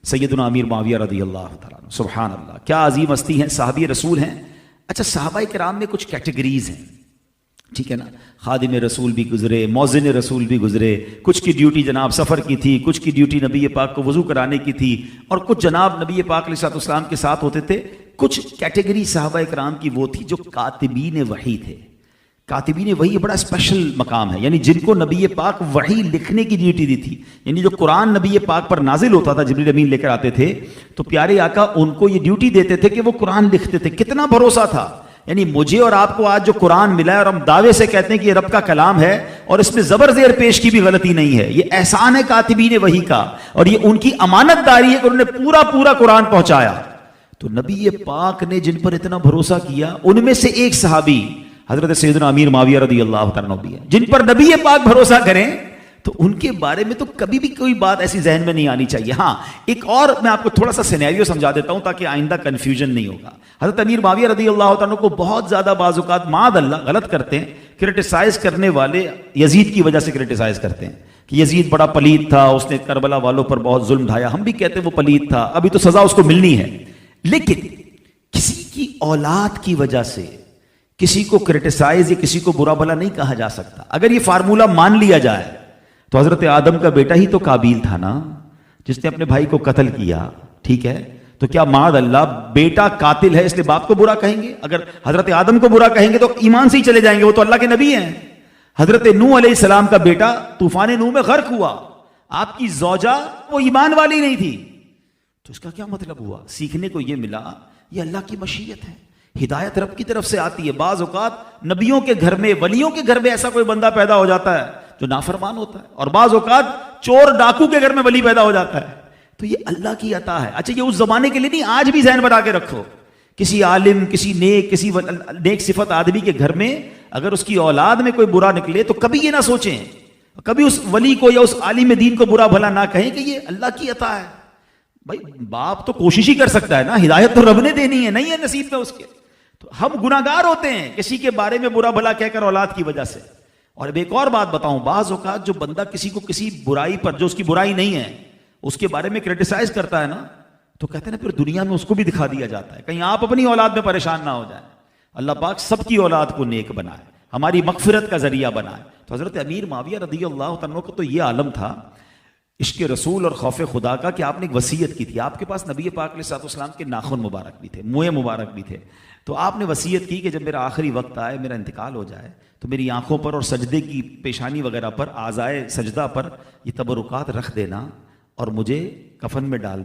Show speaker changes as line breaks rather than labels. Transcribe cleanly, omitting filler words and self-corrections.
سیدنا امیر معاویہ رضی اللہ تعالیٰ عنہ، سبحان اللہ، کیا عظیم ہستی ہیں، صحابی رسول ہیں۔ اچھا، صحابہ کرام میں کچھ کیٹیگریز ہیں، ٹھیک ہے نا، خادم رسول بھی گزرے، مؤذن رسول بھی گزرے، کچھ کی ڈیوٹی جناب سفر کی تھی، کچھ کی ڈیوٹی نبی پاک کو وضو کرانے کی تھی، اور کچھ جناب نبی پاک علیہ السلام کے ساتھ ہوتے تھے۔ کچھ کیٹیگری صحابہ کرام کی وہ تھی جو کاتبین وحی تھے۔ کاتبین وحی بڑا اسپیشل مقام ہے، یعنی جن کو نبی پاک وحی لکھنے کی ڈیوٹی دی تھی، یعنی جو قرآن نبی پاک پر نازل ہوتا تھا، جبریل امین لے کر آتے تھے، تو پیارے آقا ان کو یہ ڈیوٹی دیتے تھے کہ وہ قرآن لکھتے تھے۔ کتنا بھروسہ تھا، یعنی مجھے اور آپ کو آج جو قرآن ملا ہے اور ہم دعوے سے کہتے ہیں کہ یہ رب کا کلام ہے اور اس میں زبر زیر پیش کی بھی غلطی نہیں ہے، یہ احسان ہے کاتبین وحی کا، اور یہ ان کی امانت داری ہے کہ انہوں نے پورا قرآن پہنچایا۔ تو نبی پاک نے جن پر اتنا بھروسہ کیا، ان میں سے ایک صحابی حضرت سیدنا امیر معاویہ رضی اللہ تعالیٰ عنہ بھی ہے۔ جن پر نبی پاک بھروسہ کریں تو ان کے بارے میں تو کبھی بھی کوئی بات ایسی ذہن میں نہیں آنی چاہیے۔ ہاں، ایک اور میں آپ کو تھوڑا سا سینیریو سمجھا دیتا ہوں تاکہ آئندہ کنفیوژن نہیں ہوگا۔ حضرت امیر معاویہ رضی اللہ تعالیٰ عنہ کو بہت زیادہ بعض اوقات معاذ اللہ غلط کرتے ہیں، کرٹیسائز کرنے والے یزید کی وجہ سے کرٹیسائز کرتے ہیں کہ یزید بڑا پلید تھا، اس نے کربلا والوں پر بہت ظلم ڈھایا۔ ہم بھی کہتے ہیں وہ پلید تھا، ابھی تو سزا اس کو ملنی ہے، لیکن کسی کی اولاد کی وجہ سے کسی کو کرٹیسائز یا کسی کو برا بھلا نہیں کہا جا سکتا۔ اگر یہ فارمولہ مان لیا جائے تو حضرت آدم کا بیٹا ہی تو قابیل تھا نا، جس نے اپنے بھائی کو قتل کیا، ٹھیک ہے؟ تو کیا معاذ اللہ بیٹا قاتل ہے اس لیے باپ کو برا کہیں گے؟ اگر حضرت آدم کو برا کہیں گے تو ایمان سے ہی چلے جائیں گے، وہ تو اللہ کے نبی ہیں۔ حضرت نوح علیہ السلام کا بیٹا طوفان نوح میں غرق ہوا، آپ کی زوجہ وہ ایمان والی نہیں تھی، تو اس کا کیا مطلب ہوا؟ سیکھنے کو یہ ملا، یہ اللہ کی مشیت ہے، ہدایت رب کی طرف سے آتی ہے۔ بعض اوقات نبیوں کے گھر میں، ولیوں کے گھر میں ایسا کوئی بندہ پیدا ہو جاتا ہے جو نافرمان ہوتا ہے، اور بعض اوقات چور ڈاکو کے گھر میں ولی پیدا ہو جاتا ہے، تو یہ اللہ کی عطا ہے۔ اچھا، یہ اس زمانے کے لیے نہیں، آج بھی ذہن بنا کے رکھو، کسی عالم، کسی نیک صفت آدمی کے گھر میں اگر اس کی اولاد میں کوئی برا نکلے تو کبھی یہ نہ سوچیں، کبھی اس ولی کو یا اس عالم دین کو برا بھلا نہ کہیں کہ یہ اللہ کی عطا ہے۔ بھائی باپ تو کوشش ہی کر سکتا ہے نا، ہدایت تو رب نے دینی ہے، نہیں ہے نصیب میں اس کے۔ تو ہم گناہگار ہوتے ہیں کسی کے بارے میں برا بھلا کہہ کر اولاد کی وجہ سے۔ اور اب ایک اور بات بتاؤں، بعض اوقات جو بندہ کسی کو کسی برائی پر، جو اس کی برائی نہیں ہے، اس کے بارے میں کرٹیسائز کرتا ہے نا، تو کہتے ہیں نا پھر دنیا میں اس کو بھی دکھا دیا جاتا ہے، کہیں آپ اپنی اولاد میں پریشان نہ ہو جائیں۔ اللہ پاک سب کی اولاد کو نیک بنائے، ہماری مغفرت کا ذریعہ بنائے۔ تو حضرت امیر معاویہ رضی اللہ عنہ کو تو یہ عالم تھا عشق رسول اور خوف خدا کا کہ آپ نے ایک وصیت کی تھی۔ آپ کے پاس نبی پاک علیہ السلام کے ناخن مبارک بھی تھے، منہ مبارک بھی تھے، تو آپ نے وصیت کی کہ جب میرا آخری وقت آئے، میرا انتقال ہو جائے، تو میری آنکھوں پر اور سجدے کی پیشانی وغیرہ پر، اعضائے سجدہ پر یہ تبرکات رکھ دینا اور مجھے کفن میں ڈال